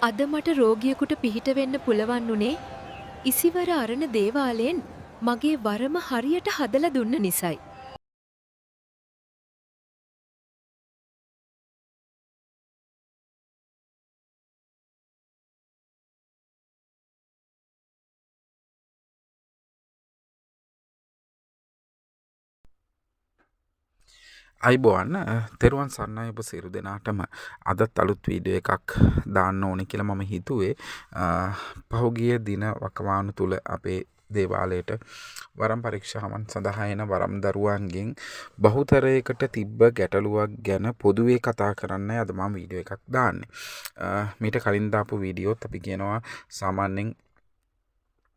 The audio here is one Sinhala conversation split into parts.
අද මට රෝගියෙකුට පිහිට වෙන්න පුළුවන් වුණේ ඉසිවර අරණ දේවාලයෙන් මගේ වරම හරියට හදලා දුන්න නිසයි. අයිබෝන්න තෙරුවන් සන්නයි ඔබ සියලු දෙනාටම අදත් අලුත් වීඩියෝ එකක් දාන්න ඕනේ කියලා මම හිතුවේ. පහුගිය දින වකවානු තුල අපේ දේවාලයට වරම් පරීක්ෂාවන් සඳහා එන වරම් දරුවන්ගෙන් බහුතරයකට තිබ්බ ගැටලුවක් ගැන පොදුවේ කතා කරන්නයි අද මම වීඩියෝ එකක් දාන්නේ. මීට කලින් දාපු වීඩියෝත් අපි කියනවා සාමාන්‍යයෙන්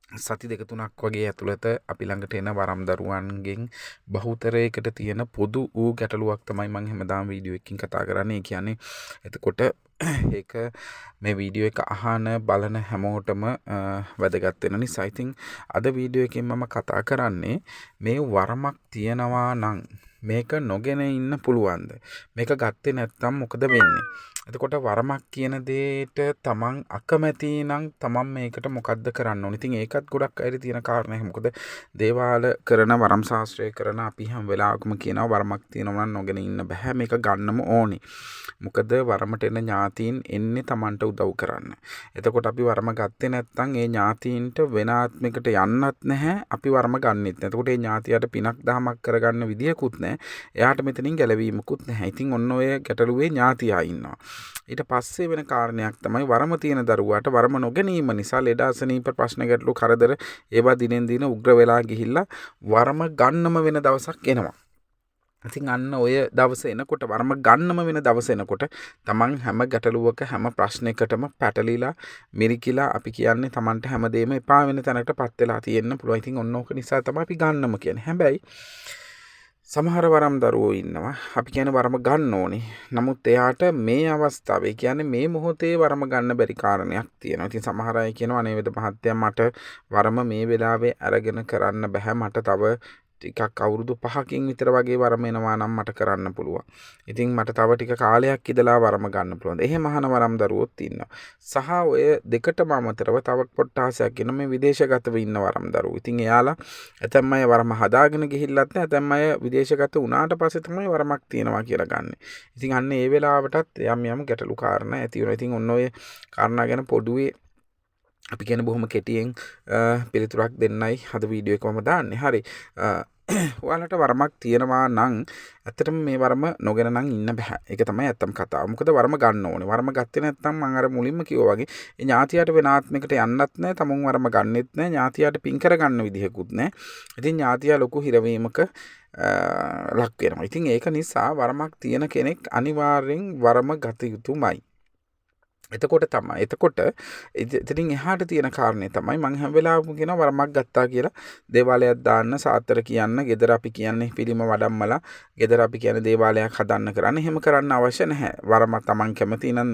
සති දෙක තුනක් වගේ ඇතුළත අපි ළඟට එන වරම් දරුවන්ගෙන් බහුතරයකට තියෙන පොදු වූ ගැටලුවක් තමයි මම හැමදාම වීඩියෝ එකකින් කතා කරන්නේ. ඒ කියන්නේ එතකොට ඒක මේ වීඩියෝ එක අහන බලන හැමෝටම වැදගත් වෙන නිසා. ඉතින් අද වීඩියෝ එකෙන් මම කතා කරන්නේ මේ වරමක් තියනවා නම් මේක නොගෙන ඉන්න පුළුවන්ද? මේක ගත්තේ නැත්නම් මොකද වෙන්නේ? එතකොට වරමක් කියන දෙයට තමන් අකමැති නම් තමන් මේකට මොකද්ද කරන්න ඕනේ? ඉතින් ඒකත් ගොඩක් අය තියෙන කාරණා. මොකද දේවාල කරන වරම් ශාස්ත්‍රය කරන අපි හැම වෙලාවකම කියනවා වරමක් තියෙනවා නම් නොගෙන ඉන්න බෑ. මේක ගන්නම ඕනේ. මොකද වරමට එන ඥාතීන් එන්නේ තමන්ට උදව් කරන්න. එතකොට අපි වරම ගත්තේ නැත්නම් ඒ ඥාතීන්ට වෙන ආත්මයකට යන්නත් නැහැ. අපි වරම ගන්නෙත් නැහැ. එතකොට ඒ ඥාතියට පිනක් දහමක් කරගන්න විදියකුත් නැහැ. එයාට මෙතනින් ගැලවීමකුත් නැහැ. ඉතින් ඔන්න ඔය ගැටලුවේ ඥාතියා ඉන්නවා. ඊට පස්සේ වෙන කාරණයක් තමයි වරම තියෙන දරුවාට වරම නොගැනීම නිසා ලෙඩ අසනීප ප්‍රශ්න ගැටලු කරදර ඒවා දිනෙන් දින උග්‍ර වෙලා ගිහිල්ලා වරම ගන්නම වෙන දවසක් එනවා. ඉතින් අන්න ඔය දවස එනකොට වරම ගන්නම වෙන දවස එනකොට තමන් හැම ගැටලුවක හැම ප්‍රශ්නයකටම පැටලිලා මිරිකිලා අපි කියන්නේ තමන්ට හැමදේම එපා වෙන තැනකටපත් වෙලා තියෙන්න පුළුවන්. ඉතින් ඔන්න ඕක නිසා තමයි අපි ගන්නම කියන්නේ. හැබැයි සමහර වරම් දරුවෝ ඉන්නවා අපි කියන වරම ගන්න ඕනේ. නමුත් එයාට මේ අවස්ථාවේ කියන්නේ මේ මොහොතේ වරම ගන්න බැරි කාරණයක් තියෙනවා. ඉතින් සමහර අය කියනවා අනේවද මහත්තයා මට වරම මේ වෙලාවේ අරගෙන කරන්න බෑ. මට තව ටිකක් අවුරුදු 5කින් විතර වගේ වරම එනවා නම් මට කරන්න පුළුවන්. ඉතින් මට තව ටික කාලයක් ඉඳලා වරම ගන්න පුළුවන්. එහෙම අහන වරම් දරුවෝත් ඉන්නවා. සහ ඔය දෙකටම අමතරව තව කොටාසයක් ඉන්න මේ විදේශගතව ඉන්න වරම් දරුවෝ. ඉතින් එයාලා ඇතැම් අය වරම හදාගෙන ගිහිල්ලත් නැහැ. ඇතැම් අය විදේශගත වුණාට පස්සේ තමයි වරමක් තියෙනවා කියලා ගන්න. ඉතින් අන්න ඒ වෙලාවටත් යම් ගැටලු කාරණා ඇති වෙනවා. ඉතින් ඔන්න ඔය කාරණා ගැන පොදුවේ අපි කියන බොහොම කෙටියෙන් පිළිතුරක් දෙන්නයි අද වීඩියෝ එකම දාන්නේ. හරි. ඔයාලට වරමක් තියෙනවා නම් ඇත්තටම මේ වරම නොගෙන නම් ඉන්න බෑ. ඒක තමයි ඇත්තම කතාව. මොකද වරම ගන්න ඕනේ. වරම ගත්තේ නැත්නම් මම අර මුලින්ම කිව්වා වගේ ඒ ඥාතියට වෙන ආත්මයකට යන්නත් නැහැ. තමුන් වරම ගන්නෙත් නැහැ. ඥාතියට පින් කරගන්න විදිහකුත් නැහැ. ඉතින් ඥාතිය ලොකු හිරවීමක ලක් වෙනවා. ඉතින් ඒක නිසා වරමක් තියෙන කෙනෙක් අනිවාර්යෙන් වරම ගත යුතුමයි. එතකොට එතනින් එහාට තියෙන කාරණේ තමයි මම හැම වෙලාවෙම කියනවා වරමක් ගත්තා කියලා දේවාලයක් දාන්න සාතර කියන්න ගෙදර අපි කියන්නේ පිළිම වඩම්මලා ගෙදර අපි කියන්නේ දේවාලයක් හදන්න කරන්න එහෙම කරන්න අවශ්‍ය නැහැ. වරම තමන් කැමති නම්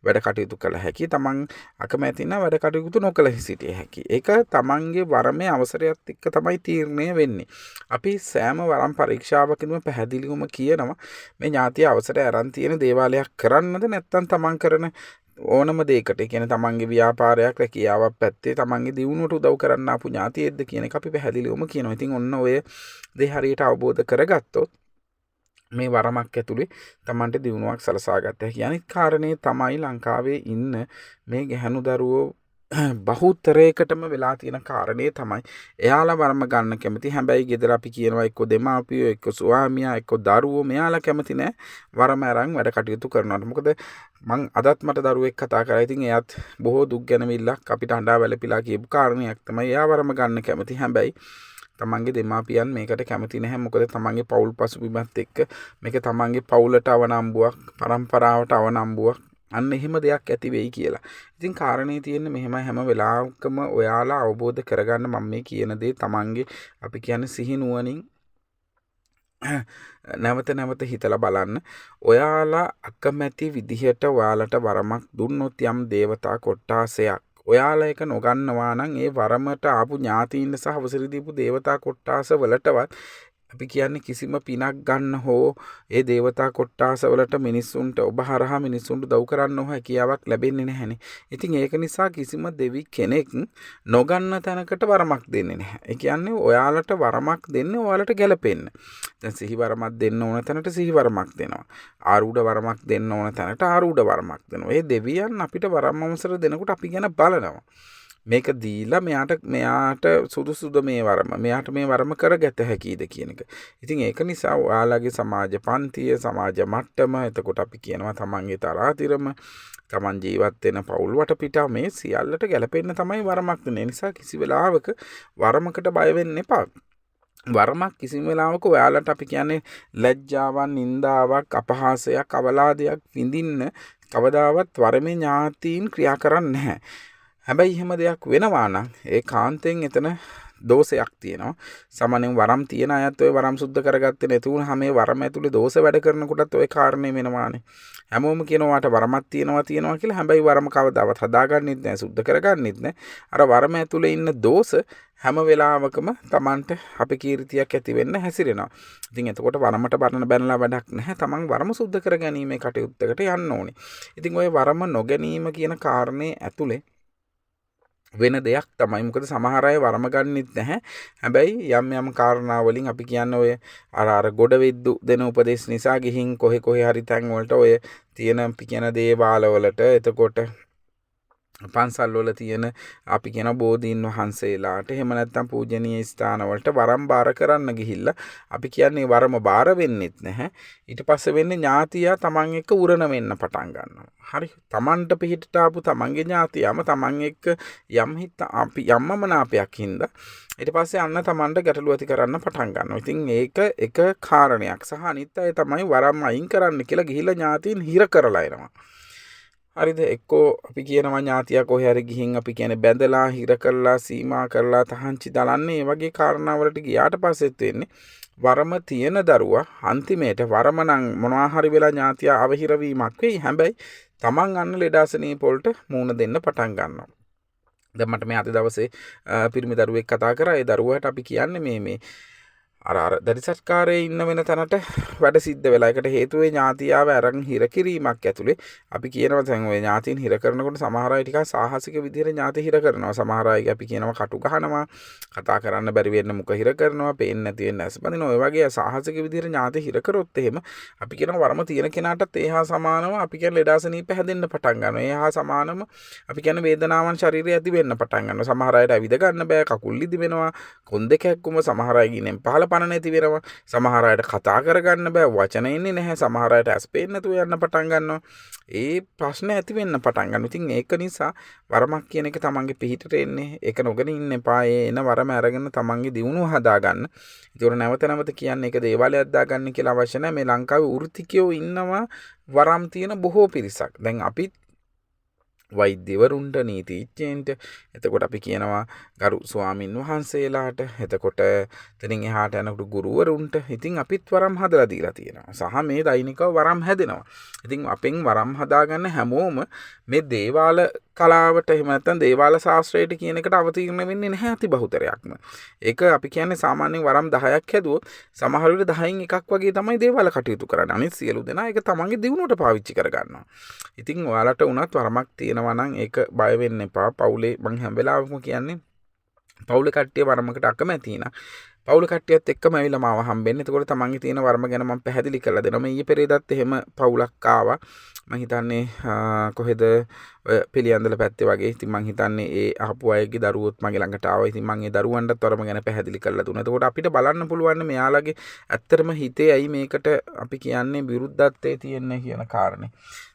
වැඩ කටයුතු කළ හැකි. තමන් අකමැති නම් වැඩ කටයුතු නොකළ සිටිය හැකි. ඒක තමන්ගේ වරමේ අවසරයත් එක්ක තමයි තීරණය වෙන්නේ. අපි සෑම වරම් පරීක්ෂාවකදීම පැහැදිලිවම කියනවා මේ ඥාතිය අවසරය අරන් තියෙන දේවාලයක් කරන්නද නැත්නම් තමන් කරන ඕනම දෙයකට කියන්නේ තමන්ගේ ව්‍යාපාරයක් රැකියාවක් පැත්තේ තමන්ගේ දියුණුවට උදව් කරන්න ආපු ඥාතියෙක්ද කියන එක අපි පැහැදිලිවම කියනවා. ඉතින් ඔන්න ඔය දේ හරියට අවබෝධ කරගත්තොත් මේ වරමක් ඇතුලේ තමන්ට දියුණුවක් සලසා ගන්න හැකියි. අනිත් කාරණේ තමයි ලංකාවේ ඉන්න මේ ගැහණු දරුවෝ බහුතරයකටම වෙලා තියෙන කාරණේ තමයි එයාලා වරම ගන්න කැමති. හැබැයි ගෙදර අපි කියනවා එක්ක දෙමාපියෝ එක්ක ස්වාමියා එක්ක දරුවෝ මෙයාලා කැමති නෑ වරම අරන් වැඩ කටයුතු කරනවට. මොකද මං අදත් මට දරුවෙක් කතා කරා. ඉතින් එයාත් බොහෝ දුක් ගැනවිල්ලක් අපිට අඬා වැළපිලා කියපු කාරණයක් තමයි එයා වරම ගන්න කැමති. හැබැයි තමන්ගේ දෙමාපියන් මේකට කැමති නැහැ. මොකද තමන්ගේ පවුල් පසුබිමත් එක්ක මේක තමන්ගේ පවුලට අවනම්බුවක්, පරම්පරාවට අවනම්බුවක් අන්න එහෙම දෙයක් ඇති වෙයි කියලා. ඉතින් කාරණේ තියෙන්නේ මෙහෙමයි හැම වෙලාවකම ඔයාලා අවබෝධ කරගන්න මම මේ කියන දේ තමන්ගේ අපි කියන්නේ සිහි නුවණින් නැවත හිතලා බලන්න. ඔයාලා අකමැති විදිහට ඔයාලට වරමක් දුන්නොත් යම් දේවතා කොට්ටාසයක් ඔයාලා එක නොගන්නවා නම් ඒ වරමට ආපු ඥාතීන් සහ අවසර දීපු දේවතා කොට්ටාස වලටවත් අපි කියන්නේ කිසිම පිනක් ගන්න හෝ ඒ දේවතා කොට්ටාසවලට මිනිස්සුන්ට ඔබ හරහා මිනිස්සුන්ට දව් කරන්න ඕන හැකියාවක් ලැබෙන්නේ නැහැනේ. ඉතින් ඒක නිසා කිසිම දෙවි කෙනෙක් නොගන්න තැනකට වරමක් දෙන්නේ නැහැ. ඒ කියන්නේ ඔයාලට වරමක් දෙන්නේ ඔයාලට ගැලපෙන්න. දැන් සිහි වරමක් දෙන්න ඕන තැනට සිහි වරමක් දෙනවා. ආරූඪ වරමක් දෙන්න ඕන තැනට ආරූඪ වරමක් දෙනවා. ඒ දෙවියන් අපිට වරම් අවසර දෙනකොට අපි ගැන බලනවා. මේක දීලා මෙයාට සුදුසුද මේ වරම, මෙයාට මේ වරම කරගත හැකියිද කියන එක. ඉතින් ඒක නිසා ඔයාලගේ සමාජ පන්තිය, සමාජ මට්ටම, එතකොට අපි කියනවා තමන්ගේ තරාතිරම, තමන් ජීවත් වෙන පවුල් වටපිටාව, මේ සියල්ලට ගැලපෙන්න තමයි වරමක් දෙන්නේ. ඒ නිසා කිසි වෙලාවක වරමකට බය වෙන්න එපා. වරමක් කිසිම වෙලාවක ඔයාලට අපි කියන්නේ ලැජ්ජාවක්, නින්දාවක්, අපහාසයක්, අවලාදයක් විඳින්න කවදාවත් වරමේ ඥාතීන් ක්‍රියා කරන්නේ නැහැ. හැබැයි එහෙම දෙයක් වෙනවා නම් ඒ කාන්තෙන් එතන දෝෂයක් තියෙනවා. සාමාන්‍යයෙන් වරම් තියන අයත් ඔය වරම් සුද්ධ කරගත්තේ නැති වුණාම මේ වරම ඇතුලේ දෝෂ වැඩ කරනකොටත් ඔය කාරණේ වෙනවානේ. හැමෝම කියනවාට වරමක් තියෙනවා කියලා. හැබැයි වරම කවදාවත් හදාගන්නෙත් නැහැ, සුද්ධ කරගන්නෙත් නැහැ. අර වරම ඇතුලේ ඉන්න දෝෂ හැම වෙලාවකම Tamanට අපේ කීර්තියක් ඇති වෙන්න හැසිරෙනවා. ඉතින් එතකොට වරමට බැනලා වැඩක් නැහැ. Taman වරම සුද්ධ කරගැනීමේ කටයුත්තකට යන්න ඕනේ. ඉතින් ඔය වරම නොගැනීම කියන කාරණේ ඇතුලේ වෙන දෙයක් තමයි. මොකද සමහර අය වරම ගන්නෙත් නැහැ. හැබැයි යම් කාරණා වලින් අපි කියන්නේ ඔය අර ගොඩ වෙද්දු දෙන උපදේශ නිසා ගිහින් කොහේ හරි තැන් වලට ඔය තියෙන අපි කියන දේවාල වලට, එතකොට පන්සල් වල තියෙන අපි කියන බෝධීන් වහන්සේලාට, එහෙම නැත්නම් පූජනීය ස්ථාන වලට වරම් බාර කරන්න ගිහිල්ලා අපි කියන්නේ වරම බාර වෙන්නෙත් නැහැ. ඊට පස්සේ වෙන්නේ ඥාතියා තමන් එක්ක උරණ වෙන්න පටන් ගන්නවා. හරි. තමන්ට පිටිට ආපු තමන්ගේ ඥාතියාම තමන් එක්ක අපි යම්මනාපයක් හින්දා ඊට පස්සේ අන්න තමන්ට ගැටලු ඇති කරන්න පටන් ගන්නවා. ඉතින් ඒක එක කාරණයක්. සහ අනිත් අය තමයි වරම් අයින් කරන්න කියලා ගිහිල්ලා ඥාතීන් හිර කරලා එනවා. හරිද? එක්කෝ අපි කියනවා ඥාතියා කොහේ හරි ගිහින් අපි කියන්නේ බැඳලා, හිර කරලා, සීමා කරලා, තහංචි දලන්නේ. මේ වගේ කාරණා වලට ගියාට පස්සෙත් වෙන්නේ වරම තියෙන දරුවා අන්තිමේට වරම නම් මොනවා හරි වෙලා ඥාතියා අවහිර වීමක් වෙයි. හැබැයි තමන් අන්න ලෙඩාසනීප වලට මූණ දෙන්න පටන් ගන්නවා. දැන් මට මේ අද දවසේ පිරිමි දරුවෙක් කතා කරා. ඒ දරුවාට අපි කියන්නේ මේ අර දරිසත්කාරයේ ඉන්න වෙන තැනට වැඩ සිද්ධ වෙලා. ඒකට හේතුව ඥාතියාව අරන් හිර කිරීමක් ඇතුලේ අපි කියනවා දැන් ඔය ඥාතීන් හිර කරනකොට සමහර අය ටිකක් සාහසික විදිහට ඥාති හිර කරනවා. සමහර අය අපි කියනවා කටු ගහනවා, කතා කරන්න බැරි වෙන්න මුඛ හිර කරනවා, පේන්නේ නැති වෙන්න ඇස් බඳිනවා. ඔය වගේ සාහසික විදිහට ඥාති හිර කරොත් එහෙම අපි කියනවා වරම තියෙන කෙනාටත් ඒහා සමානව අපි කියන ලෙඩාසනීප හැදෙන්න පටන් ගන්නවා. ඒහා සමානම අපි කියන වේදනාවන් ශරීරය ඇති වෙන්න පටන් ගන්නවා. සමහර අයට ඇවිද ගන්න බෑ, කකුල් ඉදි වෙනවා, කොන් දෙක හැක්කුම සමහර අය ගිනෙන් පහළ පණ නැති වෙනවා. සමහර අයට කතා කරගන්න බෑ, වචන එන්නේ නැහැ. සමහර අයට ඇස් පේන්නේ නැතුව යන්න පටන් ගන්නවා. ඒ ප්‍රශ්න ඇති වෙන්න පටන් ගන්නවා. ඉතින් ඒක නිසා වරමක් කියන එක තමන්ගේ පිහිටට එන්නේ. ඒක නොගෙන ඉන්න එපා. ඒ එන වරම අරගෙන තමන්ගේ දියුණුව හදාගන්න. ඒතකොට නැවත කියන්නේ ඒක දේවාලයක් දාගන්න කියලා අවශ්‍ය නැහැ. මේ ලංකාවේ වෘත්තිකයෝ ඉන්නවා වරම් තියෙන බොහෝ පිරිසක්. දැන් අපිත් වෛද්‍යවරුන්ට, නීතිඥයන්ට, එතකොට අපි කියනවා ගරු ස්වාමින් වහන්සේලාට, එතකොට එතනින් එහාට යනකොට ගුරුවරුන්ට. ඉතින් අපිත් වරම් හදලා දීලා තියෙනවා. සහ මේ දෛනිකව වරම් හැදෙනවා. ඉතින් අපෙන් වරම් හදාගන්න හැමෝම මේ දේවාල කලාවට, එහෙම නැත්නම් දේවාල ශාස්ත්‍රයට කියන එකට අවතීර්ණ වෙන්නේ නැහැ අති බහුතරයක්ම. ඒක අපි කියන්නේ සාමාන්‍යයෙන් වරම් 10ක් හැදුවොත් සමහර විට 10න් එකක් වගේ තමයි දේවාල කටයුතු කරන්නේ. අනිත් සියලු දෙනා ඒක තමන්ගේ දියුණුවට පාවිච්චි කර ගන්නවා. ඉතින් ඔයාලට උනත් වරමක් තියෙනවා නම් ඒක බය වෙන්න එපා. පවුලේ මං හැම වෙලාවෙම කියන්නේ පවුලේ කට්ටිය වරමකට අකමැති නා. පවුල කට්ටියත් එක්කම ඇවිල්ලා මාව හම්බෙන්න. එතකොට තමන්ගේ තියෙන වරම ගැන මම පැහැදිලි කරලා දෙනවා. මේ ඊයේ පෙරේදත් එහෙම පවුලක් ආවා. මම හිතන්නේ කොහෙද ඔය පිළියන්දල පැත්තේ වගේ. ඉතින් මම හිතන්නේ ඒ අහපු අයගේ දරුවොත් මගේ ළඟට ආවා. ඉතින් මම ඒ දරුවන්ටත් වරම ගැන පැහැදිලි කරලා දුන්නා. එතකොට අපිට බලන්න පුළුවන් මෙයාලගේ ඇත්තටම හිතේ ඇයි මේකට අපි කියන්නේ විරුද්ධත්වයේ තියෙන්නේ කියන කාරණේ.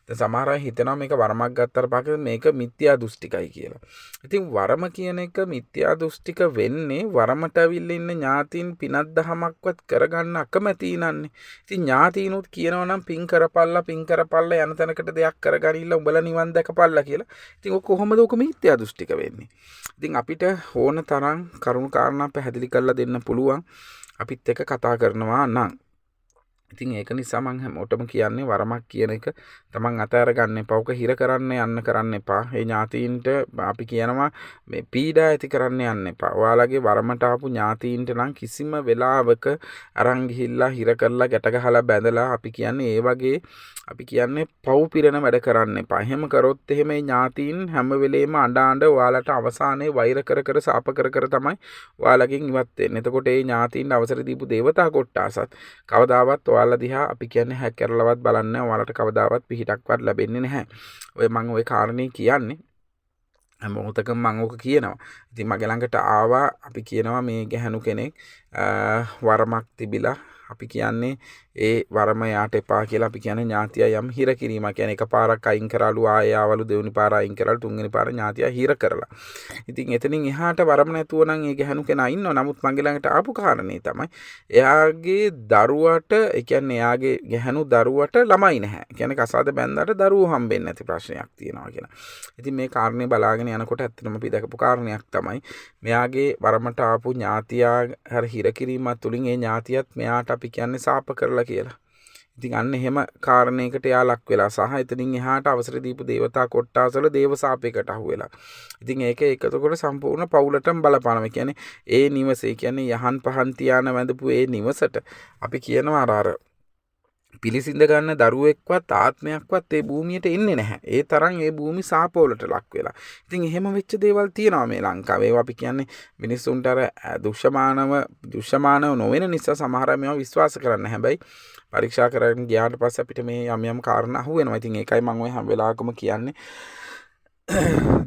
දැන් සමහර අය හිතනවා මේක වරමක් ගත්තට පස්සේ මේක මිත්‍යා දෘෂ්ටිකයි කියලා. ඉතින් වරම කියන එක මිත්‍යා දෘෂ්ටික වෙන්නේ වරමට අවිල්ල ඉන්න ඥාතීන් පිනක් දහමක්වත් කරගන්න අකමැති නන්නේ. ඉතින් ඥාතීනුත් කියනවා නම් පින් කරපල්ලා යන තැනකට දෙයක් කරගනින්න උඹලා නිවන් දැකපල්ලා කියලා. ඉතින් ඔක කොහොමද ඔක මිත්‍යා දෘෂ්ටික වෙන්නේ? ඉතින් අපිට ඕන තරම් කරුණු කාරණා පැහැදිලි කරලා දෙන්න පුළුවන් අපිත් එක්ක කතා කරනවා නම්. ඉතින් ඒක නිසා මං හැමෝටම කියන්නේ වරමක් කියන එක තමන් අතහැර ගන්න එපා. ඔක හිර කරන්න යන්න කරන්න එපා. ඒ ඥාතීන්ට අපි කියනවා මේ පීඩා ඇති කරන්න යන්න එපා. ඔයාලගේ වරමට ආපු ඥාතීන්ට නම් කිසිම වෙලාවක අරන් ගිහිල්ලා හිර කරලා ගැට ගහලා බැඳලා අපි කියන්නේ ඒ වගේ අපි කියන්නේ පව් පිරෙන වැඩ කරන්න එපා. එහෙම කරොත් එහෙම මේ ඥාතීන් හැම වෙලේම අඬ ඔයාලට අවසානයේ වෛර කර කර සාප කර කර තමයි ඔයාලගෙන් ඉවත් වෙන්නේ. එතකොට ඒ ඥාතීන්ට අවසර දීපු දේවතා කොට්ටාසත් කවදාවත් ඔයාලා දිහා අපි කියන්නේ හැක් කරලවත් බලන්න ඔයාලට කවදාවත් පිහිටක්වත් ලැබෙන්නේ නැහැ. ඔය මම ওই කාරණේ කියන්නේ හැම මොහොතකම මම ඕක කියනවා. ඉතින් මගේ ළඟට ආවා අපි කියනවා මේ ගැහණු කෙනෙක් වරමක් තිබිලා අපි කියන්නේ ඒ වරම යාට එපා කියලා අපි කියන්නේ ඥාතිය යම් හිර කිරීමක්. කියන්නේ එකපාරක් අයින් කරාලු ආයෙ ආවලු දෙවෙනි පාර අයින් කරාලු තුන්වෙනි පාර ඥාතිය හිර කරලා. ඉතින් එතනින් එහාට වරම නැතුව නම් ඒ ගැහණු කෙනා ඉන්නවා. නමුත් මගේ ළඟට ආපු කාරණේ තමයි එයාගේ දරුවට ඒ කියන්නේ එයාගේ ගැහණු දරුවට ළමයි නැහැ. කියන්නේ කසාද බැන්දාට දරුවෝ හම්බෙන්නේ නැති ප්‍රශ්නයක් තියෙනවා කියලා. ඉතින් මේ කාරණේ බලාගෙන යනකොට ඇත්තටම අපි දැකපු කාරණයක් තමයි මෙයාගේ වරමට ආපු ඥාතියා හර හිර කිරීමත් තුලින් ඒ ඥාතියත් මෙයාට අපි කියන්නේ සාප කරලා කියලා. ඉතින් අන්න එහෙම කාරණයකට යා ලක් වෙලා සහ එතනින් එහාට අවසර දීපු දේවතා කොට්ටාසවල දේව සාපයකට අහු වෙලා. ඉතින් ඒක එකතකොට සම්පූර්ණ පවුලටම බලපානවා. කියන්නේ ඒ නිවසේ කියන්නේ යහන් පහන් තියාන වැඳපු ඒ නිවසට අපි කියනවා අර පිළිසිඳ ගන්න දරුවෙක්වත් ආත්මයක්වත් ඒ භූමියට එන්නේ නැහැ. ඒ තරම් ඒ භූමි සාපවලට ලක් වෙලා. ඉතින් එහෙම වෙච්ච දේවල් තියෙනවා මේ ලංකාවේ. ඒවා අපි කියන්නේ මිනිස්සුන්ට අර දුෂ්මානව නොවන නිසා සමහර අය මේවා විශ්වාස කරන්න. හැබැයි පරීක්ෂා කරගෙන ගියාට පස්සේ අපිට මේ යම් කාරණා අහු වෙනවා. ඉතින් ඒකයි මම ඔය හැම වෙලාවකම කියන්නේ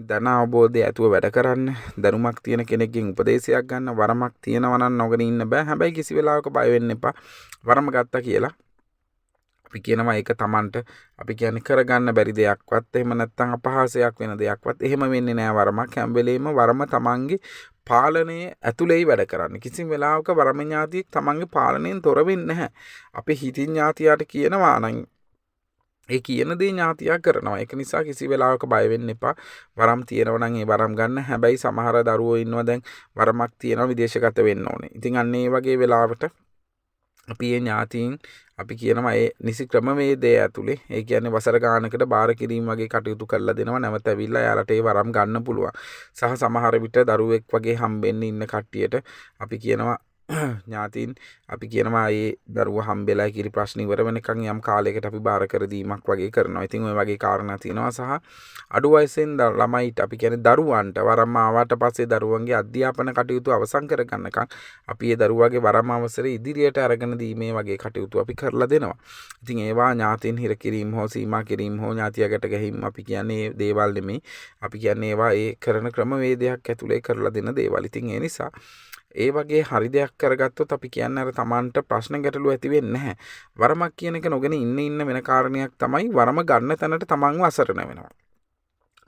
ධන අවබෝධය ඇතුව වැඩ කරන්න, දැනුමක් තියෙන කෙනෙක්ගෙන් උපදේශයක් ගන්න, වරමක් තියෙනවා නම් නොගෙන ඉන්න බෑ. හැබැයි කිසි වෙලාවක බය වෙන්න එපා. වරම ගත්තා කියලා අපි කියනවා ඒක Tamanට අපි කියන්නේ කරගන්න බැරි දෙයක්වත් එහෙම නැත්නම් අපහාසයක් වෙන දෙයක්වත් එහෙම වෙන්නේ නැහැ. වරමක් හැම වෙලෙම වරම Tamanගේ පාලනයේ ඇතුළේයි වැඩ කරන්නේ. කිසිම වෙලාවක වරම ඥාතියෙක් Tamanගේ පාලනයෙන් තොර වෙන්නේ නැහැ. අපි හිතින් ඥාතියාට කියනවා නම් ඒ කියන දේ ඥාතියා කරනවා. ඒක නිසා කිසි වෙලාවක බය වෙන්න එපා. වරම් තියෙනවා නම් ඒ වරම් ගන්න. හැබැයි සමහර දරුවෝ ඉන්නවා දැන් වරමක් තියෙනවා විදේශගත වෙන්න ඕනේ. ඉතින් අන්න ඒ වගේ වෙලාවට අපි ඒ ඥාතීන් අපි කියනවා ඒ නිසි ක්‍රමවේදය ඇතුලේ ඒ කියන්නේ වසර ගානකට බාර කිරීම වගේ කටයුතු කරලා දෙනවා. නැවත ඇවිල්ලා යාලට ඒ වරම් ගන්න පුළුවන්. සහ සමහර විට දරුවෙක් වගේ හම්බෙන්න ඉන්න කට්ටියට අපි කියනවා ඥාතීන් අපි කියනවා ඒ දරුවා හම්බෙලා කිරි ප්‍රශ්න ඉවර වෙනකන් යම් කාලයකට අපි බාර කර දීමක් වගේ කරනවා. ඉතින් ওই වගේ කාරණා තියෙනවා. සහ අඩු වයසෙන් ළමයිට අපි කියන්නේ දරුවන්ට වරම් ආවට පස්සේ දරුවන්ගේ අධ්‍යාපන කටයුතු අවසන් කර ගන්නකම් අපි ඒ දරුවාගේ වරම් අවසරය ඉදිරියට අරගෙන දීමේ වගේ කටයුතු අපි කරලා දෙනවා. ඉතින් ඒවා ඥාතීන් හිර කිරීම හෝ සීමා කිරීම හෝ ඥාතියකට ගැහිම් අපි කියන්නේ දේවල් නෙමෙයි. අපි කියන්නේ ඒවා ඒ කරන ක්‍රමවේදයක් ඇතුලේ කරලා දෙන දේවල්. ඉතින් ඒ නිසා ඒ වගේ හරි දෙයක් කරගත්තොත් අපි කියන්නේ අර Tamanට ප්‍රශ්න ගැටලු ඇති වෙන්නේ නැහැ. වරමක් කියන එක නොගෙන ඉන්න වෙන කාරණයක් තමයි වරම ගන්න තැනට Tamanව අසරණ වෙනවා.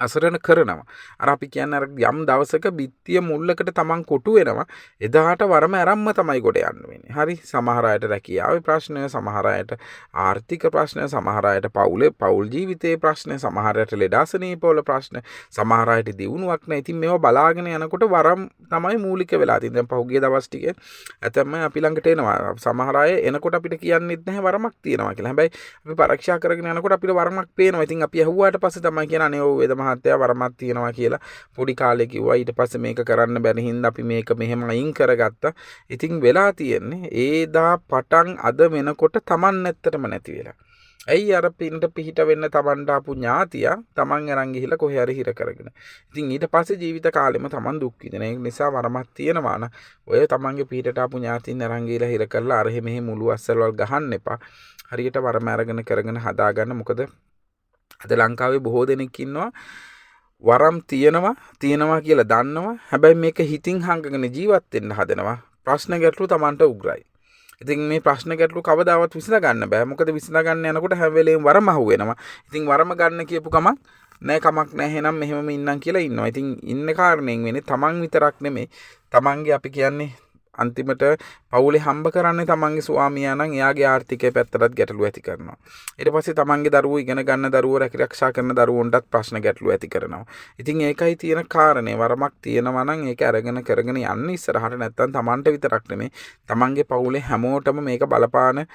අසරණ කරනවා. අර අපි කියන්නේ අර යම් දවසක බිත්තිය මුල්ලකට Taman කොටු වෙනවා. එදාට වරම ආරම්ම තමයි කොට යන්න වෙන්නේ. හරි සමහර අයට රැකියාවේ ප්‍රශ්න, සමහර අයට ආර්ථික ප්‍රශ්න, සමහර අයට පෞල් ජීවිතයේ ප්‍රශ්න, සමහර අයට ලෙඩාසනීපවල ප්‍රශ්න, සමහර අයට දියුණුවක් නැහැ. ඉතින් මේවා බලාගෙන යනකොට වරම් තමයි මූලික වෙලා තියෙන්නේ. දැන් පහුගිය දවස් ටිකේ ඇතැම්ම අපි ළඟට එනවා. සමහර අය එනකොට අපිට කියන්නෙත් නැහැ වරමක් තියෙනවා කියලා. හැබැයි අපි පරීක්ෂා කරගෙන යනකොට අපිට වරමක් පේනවා. ඉතින් අපි අහුවාට පස්සේ තමයි කියන්නේ අනේ ඔව් වේද මහත්තයා වරමක් තියෙනවා කියලා පොඩි කාලේ කිව්වා. ඊට පස්සේ මේක කරන්න බැරි හින්දා අපි මේක මෙහෙම අයින් කරගත්තා. ඉතින් වෙලා තියෙන්නේ ඒදා පටන් අද වෙනකොට Taman නැත්තටම නැති වෙලා. ඇයි අර පින්ට පිහිට වෙන්න Tamanට ආපු ඥාතියා Taman අරන් ගිහිල්ලා කොහේ හරි හිර කරගෙන. ඉතින් ඊට පස්සේ ජීවිත කාලෙම Taman දුක් විඳින. ඒ නිසා වරමක් තියෙනවා නම් ඔය Tamanගේ පිහිටට ආපු ඥාතින් අරන් ගිහිල්ලා හිර කරලා අර මෙහෙ මුළු අස්සල්වල් ගහන්න එපා. හරියට වරම අරගෙන කරගෙන හදාගන්න. මොකද අද ලංකාවේ බොහෝ දෙනෙක් ඉන්නවා වරම් තියෙනවා කියලා දන්නවා. හැබැයි මේක හිතින් හංගගෙන ජීවත් වෙන්න හදනවා. ප්‍රශ්න ගැටලු Tamanට උග්‍රයි. ඉතින් මේ ප්‍රශ්න ගැටලු කවදාවත් විසඳ ගන්න බෑ. මොකද විසඳ ගන්න යනකොට හැම වෙලේම වරම අහු වෙනවා. ඉතින් වරම ගන්න කියපු කමක් නෑ එහෙනම් මෙහෙමම ඉන්නම් කියලා ඉන්නවා. ඉතින් ඉන්න කාරණෙන් වෙන්නේ Taman විතරක් නෙමෙයි. Tamanගේ අපි කියන්නේ අන්තිමට පවුලේ හම්බ කරන්නේ Tamanගේ ස්වාමියා නම් එයාගේ ආර්ථිකය පැත්තටත් ගැටලු ඇති කරනවා. ඊට පස්සේ Tamanගේ දරුවෝ ඉගෙන ගන්න දරුවෝ රැකිරක්ෂා කරන දරුවන්ටත් ප්‍රශ්න ගැටලු ඇති කරනවා. ඉතින් ඒකයි තියෙන කාරණේ. වරමක් තියෙනවා නම් ඒක අරගෙන කරගෙන යන්න ඉස්සරහට. නැත්තම් Tamanට විතරක් නෙමෙයි Tamanගේ පවුලේ හැමෝටම මේක බලපාන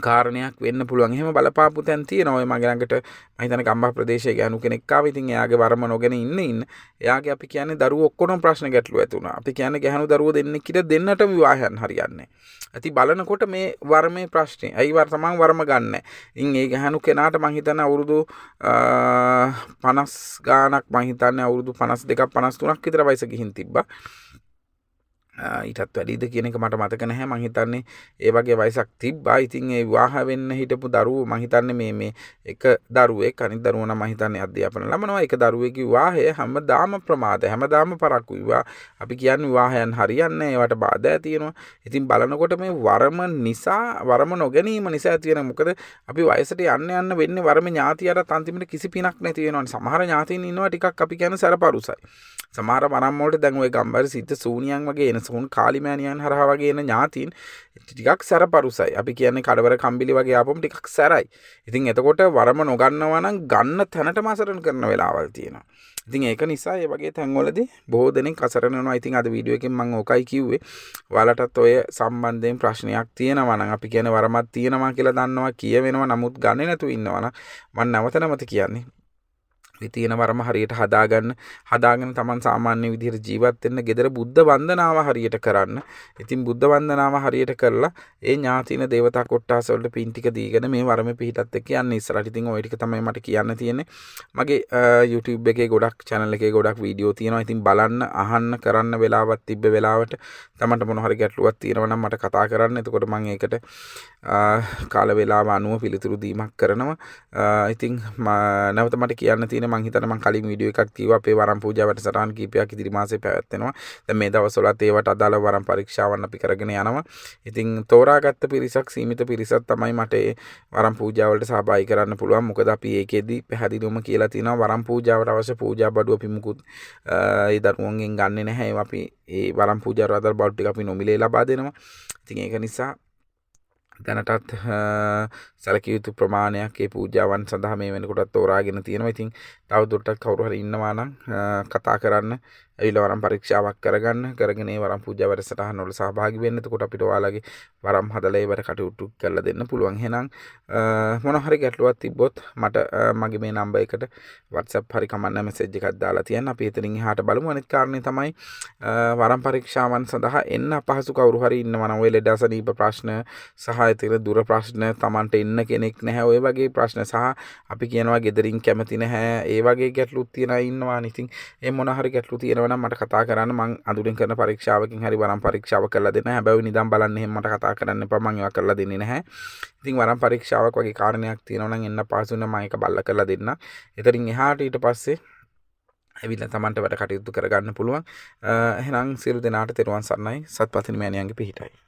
කාරණයක් වෙන්න පුළුවන්. එහෙම බලපාපු තැන් තියෙනවා. ඔය මගේ ළඟට මම හිතන්නේ ගම්බහ ප්‍රදේශයේ ගෑනු කෙනෙක් ආවා. ඉතින් එයාගේ වරම නොගෙන ඉන්න එයාගේ අපි කියන්නේ දරුවෝ ඔක්කොම ප්‍රශ්න ගැටලු ඇති වුණා. අපි කියන්නේ ගැහණු දරුවෝ දෙන්නෙක් ඉත දෙන්නටම විවාහයන් හරියන්නේ. ඇති බලනකොට මේ වරමේ ප්‍රශ්නේ. ඇයි තමන් වරම ගන්නෑ. ඉතින් ඒ ගැහණු කෙනාට මම හිතන්නේ අවුරුදු 50 ගාණක් මම හිතන්නේ අවුරුදු 52ක් 53ක් විතර වයස ගිහින් තිබ්බා. ඊටත් වැඩිද කියන එක මට මතක නැහැ. මං හිතන්නේ ඒ වගේ වයසක් තිබ්බා. ඉතින් ඒ විවාහ වෙන්න හිටපු දරුවෝ මං හිතන්නේ මේ එක දරුවෙක් අනිත් දරුවෝ නම් මං හිතන්නේ අධ්‍යාපන ලබනවා. එක දරුවෙකුගේ විවාහය හැමදාම ප්‍රමාද හැමදාම පරක්කු විවාහ. අපි කියන්නේ විවාහයන් හරියන්නේ ඒවට බාධා තියෙනවා. ඉතින් බලනකොට මේ වරම නිසා වරම නොගැනීම නිසා ඇති වෙන මොකද අපි වයසට යන්න වෙන්නේ වරම ඥාතියට අන්තිමට කිසි පිනක් නැති වෙනවනේ. සමහර ඥාතීන් ඉන්නවා ටිකක් අපි කියන්නේ සරපරුසයි. සමහර වරම් වලට දැන් ওই ගම්බර සිද්ධ සූනියන් වගේ එන සූන් කාලිමෑනියන් හරහා වගේ එන ඥාතීන් ටිකක් සරපරුසයි. අපි කියන්නේ කඩවර කම්බිලි වගේ ආපුවම ටිකක් සැරයි. ඉතින් එතකොට වරම නොගන්නවා නම් ගන්න තැනටම අසරණ කරන වෙලාවල් තියෙනවා. ඉතින් ඒක නිසා මේ වගේ තැන්වලදී බොහෝ දෙනෙක් අසරණ වෙනවා. ඉතින් අද වීඩියෝ එකෙන් මම ඕකයි කිව්වේ. ඔයාලටත් ඔය සම්බන්ධයෙන් ප්‍රශ්නයක් තියෙනවා නම් අපි කියන්නේ වරමක් තියෙනවා කියලා දන්නවා කියවෙනවා නමුත් ගන්නේ නැතුව ඉන්නවා නම් මම නැවත කියන්නේ තියෙන වරම හරියට හදාගෙන තමන් සාමාන්‍ය විදිහට ජීවත් වෙන්න ගෙදර බුද්ධ වන්දනාව හරියට කරන්න. ඉතින් බුද්ධ වන්දනාව හරියට කරලා ඒ ඥාතින දේවතා කොට්ටාස වලට පින් ටික දීගෙන මේ වරමේ පිහිටත් එක්ක යන්න ඉස්සරහට. ඉතින් ওই ටික තමයි මට කියන්න තියෙන්නේ. මගේ YouTube එකේ ගොඩක් channel එකේ ගොඩක් වීඩියෝ තියෙනවා. ඉතින් බලන්න, අහන්න, කරන්න වෙලාවක් තිබ්බ වෙලාවට තමන්ට මොන හරි ගැටලුවක් තියෙනවා නම් මට කතා කරන්න. එතකොට මම ඒකට කාල වේලාව අනුව පිළිතුරු දීමක් කරනවා. ඉතින් නැවත මට කියන්න තියෙන මං හිතන්නේ මං කලින් වීඩියෝ එකක් කිව්වා අපේ වරම් පූජා වැඩසටහන් කීපයක් ඉදිරි මාසේ පැවැත්වෙනවා. දැන් මේ දවස්වලත් ඒවට අදාළ වරම් පරීක්ෂාවන් අපි කරගෙන යනවා. ඉතින් තෝරාගත්ත පිරිසක් සීමිත පිරිසක් තමයි මට ඒ වරම් පූජා වලට සහභාගී කරන්න පුළුවන්. මොකද අපි ඒකෙදි පැහැදිලිවම කියලා තියෙනවා වරම් පූජාවට අවශ්‍ය පූජා බඩුව අපි මුකුත් ඒ දරුවන්ගෙන් ගන්නෙ නැහැ. ඒවා අපි ඒ වරම් පූජාවට අදාළ බඩු ටික අපි නොමිලේ ලබා දෙනවා. ඉතින් ඒක නිසා දැනටත් සැලකිය යුතු ප්‍රමාණයක් ඒ පූජාවන් සඳහා මේ වෙනකොටත් තෝරාගෙන තියෙනවා. ඉතින් තවදුරටත් කවුරු හරි ඉන්නවා නම් කතා කරන්න, ඇවිල්ලා වරම් පරීක්ෂාවක් කරගෙන ඒ වරම් පූජා වැඩසටහන වල සහභාගී වෙන්න. එතකොට අපිට ඔයාලගේ වරම් හදලා ඒවට කටයුතු කරලා දෙන්න පුළුවන්. එහෙනම් මොන හරි ගැටලුවක් තිබ්බොත් මට මගේ මේ නම්බර් එකට WhatsApp හරි කමන්න මැසේජ් එකක් දාලා තියන්න. අපි එතනින් එහාට බලමු. අනිත් කාරණේ තමයි වරම් පරීක්ෂාවන් සඳහා එන්න අපහසු කවුරු හරි ඉන්නවා නම් ඔය ලෙඩ අසනීප ප්‍රශ්න සහ ඉතින් දුර ප්‍රශ්න Tamanට එන්න කෙනෙක් නැහැ. ඔය වගේ ප්‍රශ්න සහ අපි කියනවා ගෙදරින් කැමති නැහැ. ඒ වගේ ගැටලුත් තියන අය ඉන්නවා. ඉතින් ඒ මොන හරි ගැටලු තියෙනවා නම් මට කතා කරන්න. මං අඳුරින් කරන පරීක්ෂාවකින් හරි වරම් පරීක්ෂාව කරලා දෙන්න. හැබැයි නිදන් බලන්න එහෙම මට කතා කරන්න එපා. මං ඒවා කරලා දෙන්නේ නැහැ. ඉතින් වරම් පරීක්ෂාවක් වගේ කාරණයක් තියෙනවා නම් එන්න පහසු වෙන මම ඒක බල්ලා කරලා දෙන්න. එතනින් එහාට ඊට පස්සේ ඇවිල්ලා Tamanට වැඩ කටයුතු කරගන්න පුළුවන්. එහෙනම් සියලු දෙනාට තෙරුවන් සරණයි. සත්පතිනි මෑණියන්ගේ පිහිටයි.